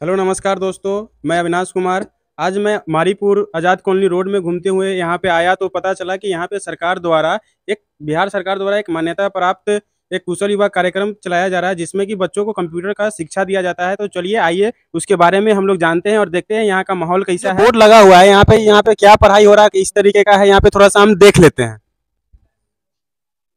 Hello नमस्कार दोस्तों। मैं अविनाश कुमार। आज मैं मारीपुर आज़ाद कॉलोनी रोड में घूमते हुए यहाँ पे आया तो पता चला कि यहाँ पे सरकार द्वारा एक बिहार सरकार द्वारा एक मान्यता प्राप्त एक कुशल युवा कार्यक्रम चलाया जा रहा है, जिसमें कि बच्चों को कंप्यूटर का शिक्षा दिया जाता है। तो चलिए आइए उसके बारे में हम लोग जानते हैं और देखते हैं यहाँ का माहौल कैसा है। बोर्ड लगा हुआ है यहाँ पे क्या पढ़ाई हो रहा है, इस तरीके का है, यहाँ पे थोड़ा सा हम देख लेते हैं।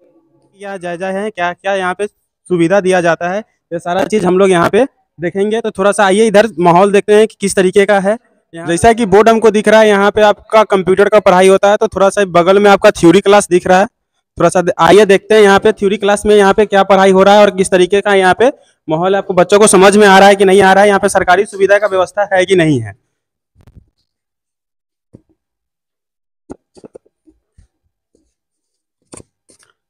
क्या जायजा है, क्या क्या यहाँ पे सुविधा दिया जाता है, ये सारा चीज़ हम लोग यहाँ पे देखेंगे। तो थोड़ा सा आइए इधर माहौल देखते हैं कि किस तरीके का है। जैसा कि बोर्ड हमको दिख रहा है, यहाँ पे आपका कंप्यूटर का पढ़ाई होता है। तो थोड़ा सा बगल में आपका थ्योरी क्लास दिख रहा है। थोड़ा सा आइए देखते हैं यहाँ पे थ्योरी क्लास में यहाँ पे क्या पढ़ाई हो रहा है और किस तरीके का यहाँ पे माहौल है। आपको बच्चों को समझ में आ रहा है कि नहीं आ रहा है, यहाँ पे सरकारी सुविधा का व्यवस्था है कि नहीं है।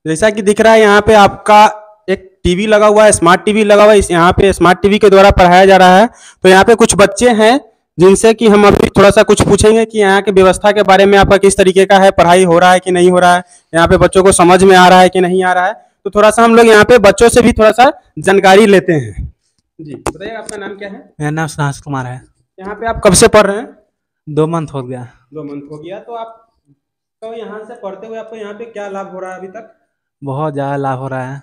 जैसा कि दिख रहा है यहाँ पे आपका एक टीवी लगा हुआ है, स्मार्ट टीवी लगा हुआ है। इस यहाँ पे स्मार्ट टीवी के द्वारा पढ़ाया जा रहा है। तो यहाँ पे कुछ बच्चे हैं जिनसे कि हम अभी थोड़ा सा कुछ पूछेंगे कि यहाँ की व्यवस्था के बारे में आपका किस तरीके का है, पढ़ाई हो रहा है कि नहीं हो रहा है, यहाँ पे बच्चों को समझ में आ रहा है कि नहीं आ रहा है। तो थोड़ा सा हम लोग यहाँ पे बच्चों से भी थोड़ा सा जानकारी लेते हैं। जी बताइए, आपका नाम क्या है? मेरा नाम सुहास कुमार है। यहाँ पे आप कब से पढ़ रहे हैं? 2 मंथ हो गया। 2 मंथ हो गया। तो आप तो यहाँ से पढ़ते हुए आपको यहाँ पे क्या लाभ हो रहा है अभी तक? बहुत ज़्यादा लाभ हो रहा है।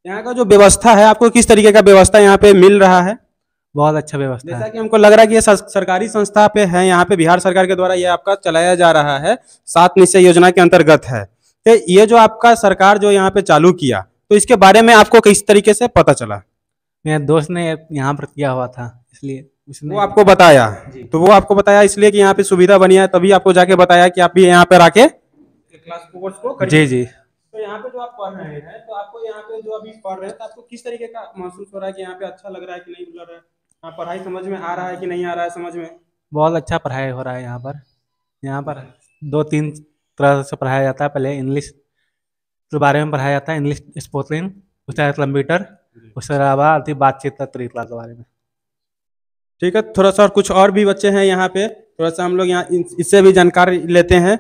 यहाँ का जो व्यवस्था है, आपको किस तरीके का व्यवस्था यहाँ पे मिल रहा है? बहुत अच्छा व्यवस्था जैसा है। कि हमको लग रहा है कि ये सरकारी संस्था पे है, यहाँ पे बिहार सरकार के द्वारा ये आपका चलाया जा रहा है, 7 निश्चय योजना के अंतर्गत है। तो ये जो आपका सरकार जो यहाँ पे चालू किया, तो इसके बारे में आपको किस तरीके से पता चला? मेरे दोस्त ने यहाँ पर किया हुआ था, इसलिए उसने वो आपको बताया? तो वो आपको बताया इसलिए कि यहाँ पे सुविधा बनी है, तभी आपको जाके बताया कि आप भी यहाँ पे आके क्लास कोर्स को करिए। जी जी। तो यहाँ पे जो आप पढ़ रहे हैं, तो आपको यहाँ पे जो अभी पढ़ रहे हैं, तो आपको किस तरीके का महसूस हो रहा है कि यहाँ पे अच्छा लग रहा है कि नहीं लग रहा है? हाँ, पढ़ाई समझ में आ रहा है कि नहीं आ रहा है समझ में? बहुत अच्छा पढ़ाई हो रहा है यहाँ पर। यहाँ पर 2-3 तरह से पढ़ाया जाता है। पहले इंग्लिश के बारे में पढ़ाया जाता है, इंग्लिश स्पोकन, उसके बाद कंप्यूटर, उसके अलावा अति बातचीत तरीका के बारे में। ठीक है, थोड़ा सा और कुछ और भी बच्चे हैं यहाँ पे, थोड़ा सा हम लोग यहाँ इससे भी जानकारी लेते हैं।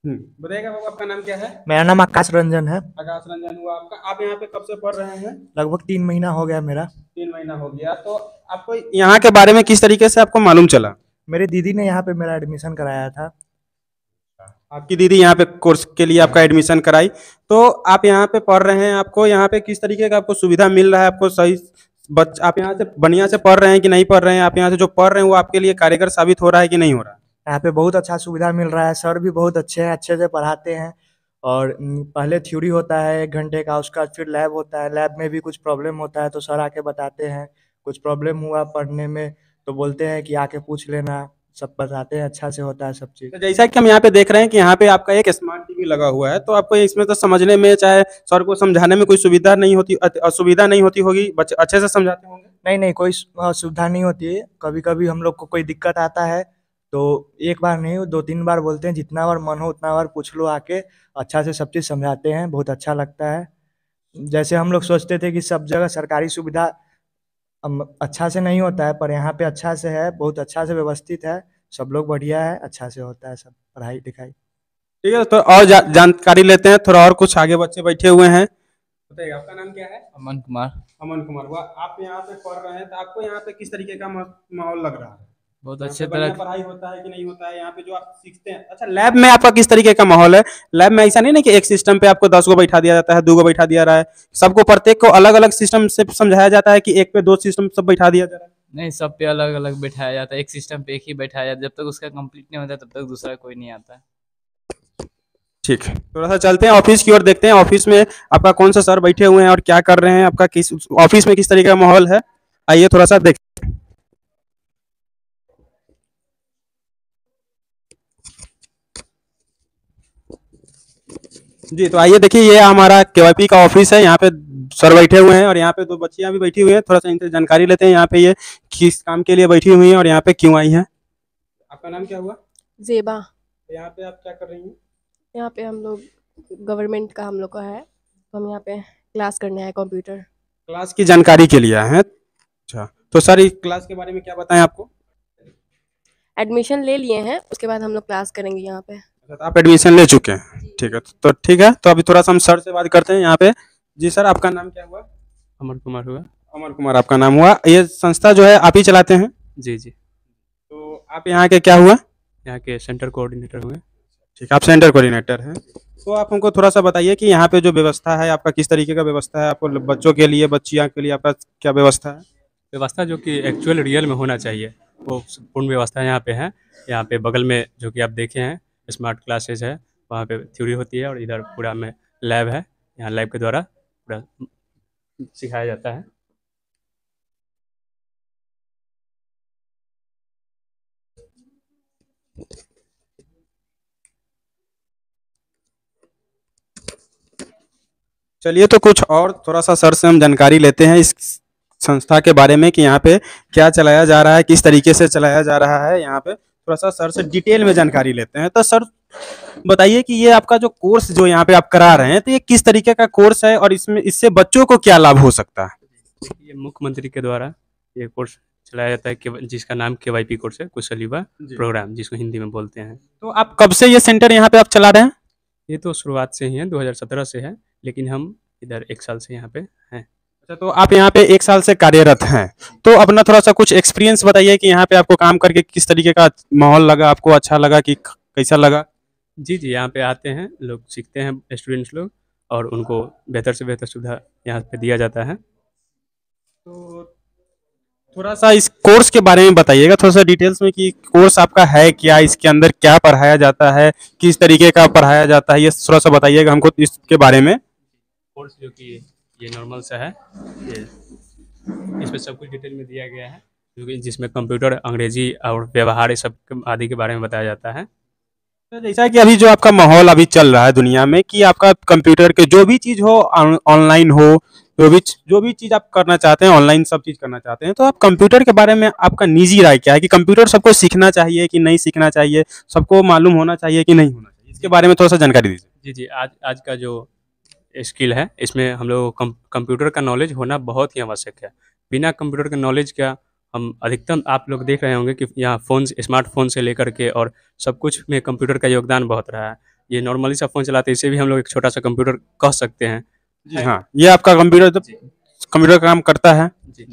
बताइएगा बाबू, आपका नाम क्या है? मेरा नाम आकाश रंजन है। आकाश रंजन हुआ आपका। आप यहाँ पे कब से पढ़ रहे हैं? लगभग 3 महीना हो गया मेरा। 3 महीना हो गया। तो आपको यहाँ के बारे में किस तरीके से आपको मालूम चला? मेरी दीदी ने यहाँ पे मेरा एडमिशन कराया था। आपकी दीदी यहाँ पे कोर्स के लिए आपका एडमिशन कराई। तो आप यहाँ पे पढ़ रहे हैं, आपको यहाँ पे किस तरीके का आपको सुविधा मिल रहा है? आपको सही आप यहाँ से बढ़िया से पढ़ रहे हैं कि नहीं पढ़ रहे हैं? आप यहाँ से जो पढ़ रहे हैं वो आपके लिए कारगर साबित हो रहा है कि नहीं हो रहा है? यहाँ पे बहुत अच्छा सुविधा मिल रहा है, सर भी बहुत अच्छे हैं, अच्छे से पढ़ाते हैं। और पहले थ्योरी होता है 1 घंटे का, उसका फिर लैब होता है, लैब में भी कुछ प्रॉब्लम होता है तो सर आके बताते हैं। कुछ प्रॉब्लम हुआ पढ़ने में तो बोलते हैं कि आके पूछ लेना, सब बताते हैं, अच्छा से होता है सब चीज़। तो जैसा कि हम यहाँ पे देख रहे हैं कि यहाँ पे आपका एक स्मार्ट टीवी लगा हुआ है, तो आपको इसमें तो समझने में, चाहे सर को समझाने में कोई सुविधा नहीं होती, असुविधा नहीं होती होगी, बच्चे अच्छे से समझाते होंगे? नहीं नहीं, कोई सुविधा नहीं होती है। कभी कभी हम लोग को कोई दिक्कत आता है तो एक बार नहीं 2-3 बार बोलते हैं, जितना बार मन हो उतना बार पूछ लो आके। अच्छा से सब चीज़ समझाते हैं, बहुत अच्छा लगता है। जैसे हम लोग सोचते थे कि सब जगह सरकारी सुविधा अच्छा से नहीं होता है, पर यहाँ पे अच्छा से है, बहुत अच्छा से व्यवस्थित है, सब लोग बढ़िया है, अच्छा से होता है सब पढ़ाई लिखाई। ठीक है, तो और जानकारी लेते हैं। थोड़ा और कुछ आगे बच्चे बैठे हुए हैं। बताइए, आपका नाम क्या है? अमन कुमार। अमन कुमार हुआ। आप यहाँ पे पढ़ रहे हैं, तो आपको यहाँ पे किस तरीके का माहौल लग रहा है? बहुत यहाँ अच्छे पे बढ़िया तरह पढ़ाई होता है कि नहीं होता है? यहाँ पे जो आप सीखते हैं, अच्छा लैब में आपका किस तरीके का माहौल है? लैब में ऐसा नहीं ना कि एक सिस्टम पे आपको 10 गो बैठा दिया जाता है, 2 गो बैठा दिया रहा है, सबको प्रत्येक को अलग अलग सिस्टम से समझाया जाता है कि एक पे 2 सिस्टम सब बैठा दिया जा रहा है? नहीं, सब पे अलग अलग बैठाया जाता है। एक सिस्टम पे एक ही बैठाया जाता है, जब तक उसका कंप्लीट नहीं होता तब तक दूसरा कोई नहीं आता है। ठीक है, थोड़ा सा चलते हैं ऑफिस की ओर, देखते हैं ऑफिस में आपका कौन सा सर बैठे हुए हैं और क्या कर रहे हैं, आपका किस ऑफिस में किस तरीके का माहौल है। आइए थोड़ा सा देखते हैं। जी, तो आइए देखिए, ये हमारा केवाईपी का ऑफिस है। यहाँ पे सर बैठे हुए हैं और यहाँ पे 2 बच्चियां भी बैठी हुई हैं। थोड़ा सा इनसे जानकारी लेते हैं, यहाँ पे ये किस काम के लिए बैठी हुई हैं और यहाँ पे क्यों आई हैं। आपका नाम क्या हुआ? ज़ेबा। तो यहाँ पे आप क्या कर रही हैं? यहाँ पे हम लोग गवर्नमेंट का हम लोग का है, तो हम यहाँ पे क्लास करने आए कंप्यूटर। क्लास की जानकारी के लिए आए हैं। अच्छा, तो सर इस क्लास के बारे में क्या बताएं आपको? एडमिशन ले लिए हैं, उसके बाद हम लोग क्लास करेंगे यहाँ पे। अच्छा, तो आप एडमिशन ले चुके हैं। ठीक है, तो ठीक है, तो अभी थोड़ा सा हम सर से बात करते हैं यहाँ पे। जी सर, आपका नाम क्या हुआ? अमन कुमार हुआ। अमर कुमार आपका नाम हुआ। ये संस्था जो है आप ही चलाते हैं? जी जी। तो आप यहाँ के क्या हुआ? यहाँ के सेंटर कोऑर्डिनेटर हुए। ठीक है, आप सेंटर कोऑर्डिनेटर हैं। तो आप हमको थोड़ा-सा बताइए कि यहाँ पे जो व्यवस्था है आपका किस तरीके का व्यवस्था है? आपको बच्चों के लिए, बच्चियाँ के लिए आपका क्या व्यवस्था है? व्यवस्था जो कि एक्चुअल रियल में होना चाहिए, वो पूर्ण व्यवस्था यहाँ पे है। यहाँ पे बगल में जो कि आप देखे हैं स्मार्ट क्लासेज है, वहाँ पे थ्योरी होती है और इधर पूरा में लैब है। यहाँ लैब के द्वारा पूरा सिखाया जाता है। चलिए तो कुछ और थोड़ा-सा सर से हम जानकारी लेते हैं इस संस्था के बारे में कि यहाँ पे क्या चलाया जा रहा है, किस तरीके से चलाया जा रहा है यहाँ पे, थोड़ा-सा सर से डिटेल में जानकारी लेते हैं। तो सर बताइए कि ये आपका जो कोर्स जो यहाँ पे आप करा रहे हैं, तो ये किस तरीके का कोर्स है और इसमें इससे बच्चों को क्या लाभ हो सकता है? ये मुख्यमंत्री के द्वारा ये कोर्स चलाया जाता है जिसका नाम केवाईपी कोर्स है, कुशल युवा प्रोग्राम, जिसको हिंदी में बोलते हैं। तो आप कब से ये सेंटर यहाँ पे आप चला रहे हैं? ये तो शुरुआत से ही है, 2017 से है, लेकिन हम इधर 1 साल से यहाँ पे हैं। अच्छा, तो आप यहाँ पे 1 साल से कार्यरत हैं। तो अपना थोड़ा-सा कुछ एक्सपीरियंस बताइए कि यहाँ पे आपको काम करके किस तरीके का माहौल लगा, आपको अच्छा लगा कि कैसा लगा? जी, जी, यहाँ पे आते हैं लोग, सीखते हैं स्टूडेंट्स लोग और उनको बेहतर से बेहतर सुविधा यहाँ पे दिया जाता है। तो थोड़ा-सा इस कोर्स के बारे में बताइएगा थोड़ा-सा डिटेल्स में कि कोर्स आपका है क्या? इसके अंदर क्या पढ़ाया जाता है? किस तरीके का पढ़ाया जाता है? ये थोड़ा-सा बताइएगा हमको इसके बारे में। कोर्स जो कि ये नॉर्मल सा है, ये इसमें सब कुछ डिटेल में दिया गया है, जो कि जिसमें कंप्यूटर, अंग्रेजी और व्यवहार ये सब आदि के बारे में बताया जाता है। तो जैसा कि अभी जो आपका माहौल अभी चल रहा है दुनिया में कि आपका कंप्यूटर के जो भी चीज़ हो ऑनलाइन हो, जो भी चीज़ आप करना चाहते हैं ऑनलाइन सब चीज़ करना चाहते हैं, तो आप कंप्यूटर के बारे में आपका निजी राय क्या है कि कंप्यूटर सबको सीखना चाहिए कि नहीं सीखना चाहिए? सबको मालूम होना चाहिए कि नहीं होना चाहिए? इसके बारे में थोड़ा-सा जानकारी दीजिए। जी, जी, आज आज का जो स्किल है, इसमें हम लोगों को कंप्यूटर का नॉलेज होना बहुत ही आवश्यक है। बिना कंप्यूटर का नॉलेज का हम अधिकतम आप लोग देख रहे होंगे कि यहाँ फ़ोन स्मार्टफ़ोन से लेकर के और सब कुछ में कंप्यूटर का योगदान बहुत रहा है। ये नॉर्मली सा फ़ोन चलाते हैं, इसे भी हम लोग एक छोटा-सा कंप्यूटर कह सकते हैं। जी हाँ, ये आपका कंप्यूटर तो जी। कंप्यूटर का काम करता है। जी,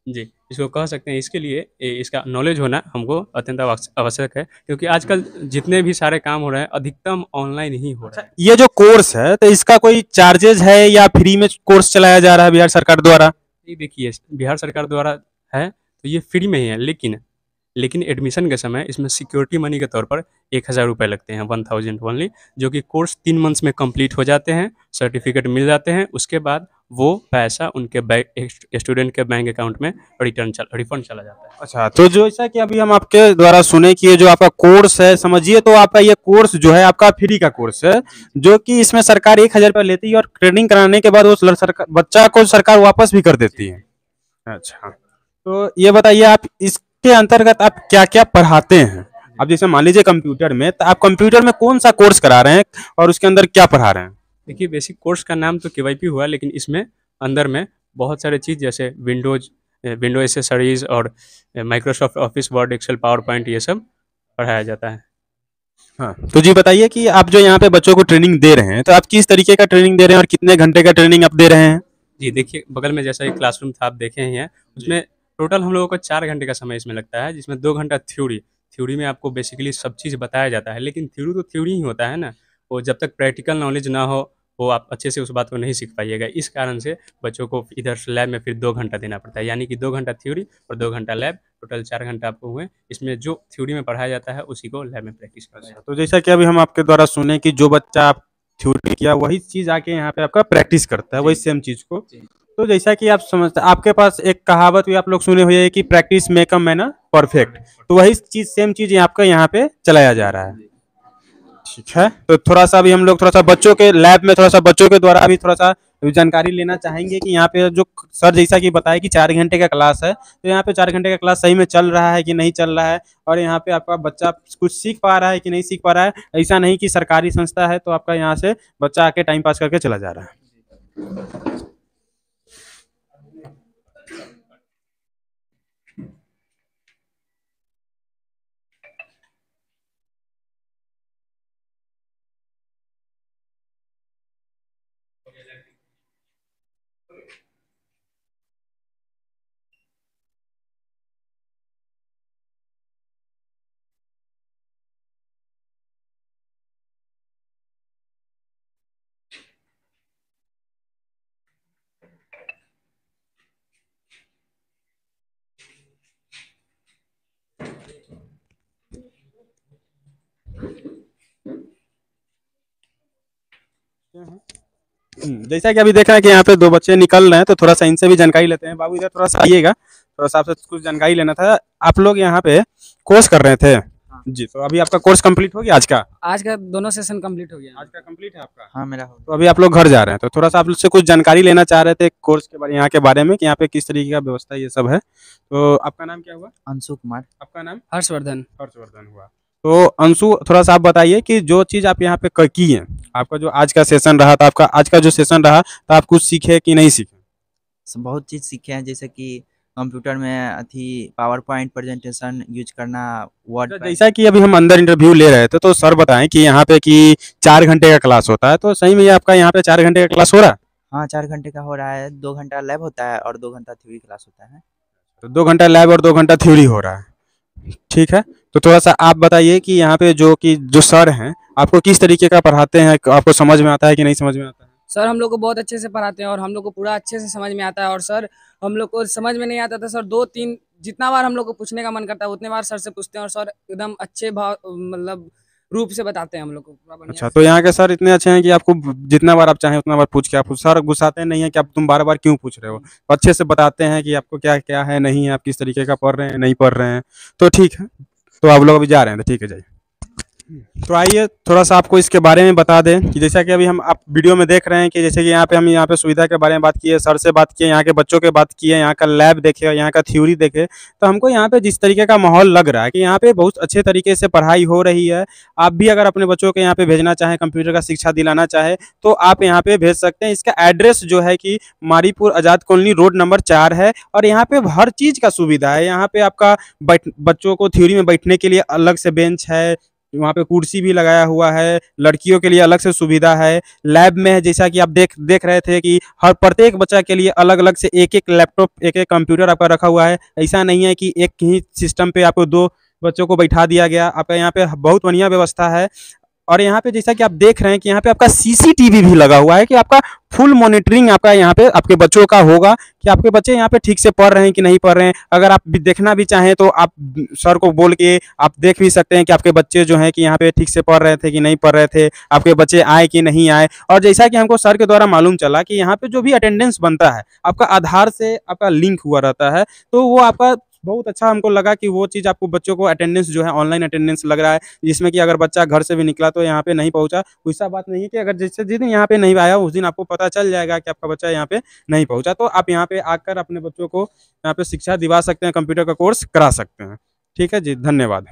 जी, इसको कह सकते हैं। इसके लिए इसका नॉलेज होना हमको अत्यंत आवश्यक है, क्योंकि आजकल जितने भी सारे काम हो रहे हैं, अधिकतम ऑनलाइन ही हो रहे हैं। ये जो कोर्स है तो इसका कोई चार्जेज़ है या फ्री में कोर्स चलाया जा रहा है बिहार सरकार द्वारा? ये देखिए, बिहार सरकार द्वारा है, तो ये फ्री में ही है, लेकिन एडमिशन के समय इसमें सिक्योरिटी मनी के तौर पर 1000 रुपये लगते हैं, 1000 ओनली, जो कि कोर्स 3 मंथ्स में कंप्लीट हो जाते हैं, सर्टिफिकेट मिल जाते हैं। उसके बाद वो पैसा उनके स्टूडेंट के बैंक अकाउंट में रिफंड चला जाता है। अच्छा, तो जो जैसा कि अभी हम आपके द्वारा सुने कि ये जो आपका कोर्स है, समझिए तो आपका ये कोर्स जो है आपका फ्री का कोर्स है, जो कि इसमें सरकार 1000 रुपये लेती है और ट्रेनिंग कराने के बाद वो बच्चा को सरकार वापस भी कर देती है। अच्छा, तो ये बताइए आप इसके अंतर्गत आप क्या-क्या पढ़ाते हैं? अब जैसे मान लीजिए कंप्यूटर में, तो आप कंप्यूटर में कौन-सा कोर्स करा रहे हैं और उसके अंदर क्या पढ़ा रहे हैं? देखिए, बेसिक कोर्स का नाम तो केवाईपी हुआ, लेकिन इसमें अंदर में बहुत सारे चीज़ जैसे विंडो एसेसरीज़ और Microsoft Office, Word, Excel, PowerPoint, ये सब पढ़ाया जाता है। हाँ, तो जी बताइए कि आप जो यहाँ पे बच्चों को ट्रेनिंग दे रहे हैं, तो आप किस तरीके का ट्रेनिंग दे रहे हैं और कितने घंटे का ट्रेनिंग आप दे रहे हैं? जी, देखिए, बगल में जैसा एक क्लासरूम था, आप देखे ही हैं, उसमें टोटल हम लोगों को 4 घंटे का समय इसमें लगता है, जिसमें 2 घंटा थ्योरी में आपको बेसिकली सब चीज़ बताया जाता है, लेकिन थ्योरी तो थ्योरी ही होता है ना, वो जब तक प्रैक्टिकल नॉलेज ना हो, वो आप अच्छे से उस बात को नहीं सीख पाइएगा। इस कारण से बच्चों को इधर से लैब में फिर 2 घंटा देना पड़ता है, यानी कि 2 घंटा थ्योरी और 2 घंटा लैब, टोटल 4 घंटा आपको हुए। इसमें जो थ्योरी में पढ़ाया जाता है, उसी को लैब में प्रैक्टिस कराया जाता है। तो जैसा कि अभी हम आपके द्वारा सुने कि जो बच्चा आप थ्योरी किया वही चीज़ आके यहाँ पे आपका प्रैक्टिस करता है, वही सेम चीज़ को। जी। तो जैसा कि आप समझते आपके पास एक कहावत भी आप लोग सुने हुए हैं कि practice make a man perfect, तो वही चीज़ सेम चीज़ आपका यहाँ पे चलाया जा रहा है। ठीक है, तो थोड़ा-सा अभी हम लोग थोड़ा-सा बच्चों के लैब में थोड़ा-सा बच्चों के द्वारा अभी थोड़ा-सा जानकारी लेना चाहेंगे कि यहाँ पे जो सर जैसा कि बताया कि 4 घंटे का क्लास है, तो यहाँ पे 4 घंटे का क्लास सही में चल रहा है कि नहीं चल रहा है? और यहाँ पे आपका बच्चा कुछ सीख पा रहा है कि नहीं सीख पा रहा है? ऐसा नहीं कि सरकारी संस्था है तो आपका यहाँ से बच्चा आके टाइम पास करके चला जा रहा है। जैसा कि अभी देख रहे हैं कि यहाँ पे दो बच्चे निकल रहे हैं, तो थोड़ा सा इनसे भी जानकारी लेते हैं। बाबू इधर थोड़ा सा आइएगा, थोड़ा सा आपसे कुछ जानकारी लेना था। आप लोग यहाँ पे कोर्स कर रहे थे जी, तो अभी आपका कोर्स कंप्लीट हो गया आज का? आज का दोनों सेशन कंप्लीट हो गया। आज का कंप्लीट है आपका? हाँ मेरा हो तो अभी आप लोग घर जा रहे हैं, तो थोड़ा सा आप लोग से कुछ जानकारी लेना चाह रहे थे कोर्स के बारे, यहाँ के बारे में कि यहाँ पे किस तरीके का व्यवस्था ये सब है। तो आपका नाम क्या हुआ? अंशु कुमार। आपका नाम? हर्षवर्धन। हर्षवर्धन हुआ। तो अंशु, थोड़ा सा आप बताइए कि जो चीज़ आप यहाँ पे की है, आपका जो आज का सेशन रहा था, आपका आज का जो सेशन रहा, तो आप कुछ सीखे कि नहीं सीखे? बहुत चीज़ सीखे हैं, जैसे कि कंप्यूटर में पावर पॉइंट प्रेजेंटेशन यूज करना, वर्ड। जैसा कि अभी हम अंदर इंटरव्यू ले रहे थे, तो सर बताएं कि यहाँ पे कि 4 घंटे का क्लास होता है, तो सही में ये आपका यहाँ पे 4 घंटे का क्लास हो रहा है? हाँ 4 घंटे का हो रहा है। 2 घंटा लैब होता है और 2 घंटा थ्योरी क्लास होता है। तो 2 घंटा लैब और 2 घंटा थ्योरी हो रहा है, ठीक है। तो थोड़ा सा आप बताइए कि यहाँ पे जो सर हैं, आपको किस तरीके का पढ़ाते हैं, आपको समझ में आता है कि नहीं समझ में आता है? सर हम लोग को बहुत अच्छे से पढ़ाते हैं और हम लोग को पूरा अच्छे से समझ में आता है। और सर हम लोग को समझ में नहीं आता था, सर 2-3 जितना बार हम लोग को पूछने का मन करता है उतने बार सर से पूछते हैं, और सर एकदम अच्छे भाव मतलब रूप से बताते हैं हम लोग को पूरा बढ़िया। अच्छा, तो यहाँ के सर इतने अच्छे हैं कि आपको जितना बार आप चाहें उतना बार पूछ के, आप सर गुस्साते नहीं है कि आप तुम बार बार क्यों पूछ रहे हो, अच्छे से बताते हैं कि आपको क्या क्या है, नहीं है, आप किस तरीके का पढ़ रहे हैं, नहीं पढ़ रहे हैं। तो ठीक है, तो आप लोग अभी जा रहे हैं, तो ठीक है, जाइए। तो आइए थोड़ा सा आपको इसके बारे में बता दें कि जैसा कि अभी हम आप वीडियो में देख रहे हैं कि जैसे कि हम यहाँ पे सुविधा के बारे में बात किए, सर से बात किए, यहाँ के बच्चों के बात किए, यहाँ का लैब देखे, यहाँ का थ्योरी देखे, तो हमको यहाँ पे जिस तरीके का माहौल लग रहा है कि यहाँ पे बहुत अच्छे तरीके से पढ़ाई हो रही है। आप भी अगर अपने बच्चों को यहाँ पे भेजना चाहें, कंप्यूटर का शिक्षा दिलाना चाहे, तो आप यहाँ पे भेज सकते हैं। इसका एड्रेस जो है कि मारीपुर आज़ाद कॉलोनी रोड नंबर 4 है, और यहाँ पे हर चीज़ का सुविधा है। यहाँ पे आपका बच्चों को थ्योरी में बैठने के लिए अलग से बेंच है, वहाँ पे कुर्सी भी लगाया हुआ है, लड़कियों के लिए अलग से सुविधा है। लैब में है, जैसा कि आप देख रहे थे कि हर प्रत्येक बच्चा के लिए अलग अलग से एक एक लैपटॉप, एक एक कंप्यूटर आपका रखा हुआ है। ऐसा नहीं है कि एक ही सिस्टम पे आपको 2 बच्चों को बैठा दिया गया। आपका यहाँ पे बहुत बढ़िया व्यवस्था है। और यहाँ पे जैसा कि आप देख रहे हैं कि यहाँ पे आपका सीसीटीवी भी लगा हुआ है कि आपका फुल मॉनिटरिंग आपका यहाँ पे आपके बच्चों का होगा कि आपके बच्चे यहाँ पे ठीक से पढ़ रहे हैं कि नहीं पढ़ रहे हैं। अगर आप भी देखना भी चाहें तो आप सर को बोल के आप देख भी सकते हैं कि आपके बच्चे जो हैं कि यहाँ पे ठीक से पढ़ रहे थे कि नहीं पढ़ रहे थे, आपके बच्चे आए कि नहीं आए। और जैसा कि हमको सर के द्वारा मालूम चला कि यहाँ पे जो भी अटेंडेंस बनता है आपका आधार से आपका लिंक हुआ रहता है, तो वो आपका बहुत अच्छा हमको लगा कि वो चीज़ आपको बच्चों को अटेंडेंस जो है ऑनलाइन अटेंडेंस लग रहा है, जिसमें कि अगर बच्चा घर से भी निकला तो यहाँ पे नहीं पहुँचा, वैसा बात नहीं है कि अगर जिस दिन यहाँ पे नहीं आया उस दिन आपको पता चल जाएगा कि आपका बच्चा यहाँ पे नहीं पहुँचा। तो आप यहाँ पे आकर अपने बच्चों को यहाँ पे शिक्षा दिवा सकते हैं, कंप्यूटर का कोर्स करा सकते हैं। ठीक है जी, धन्यवाद।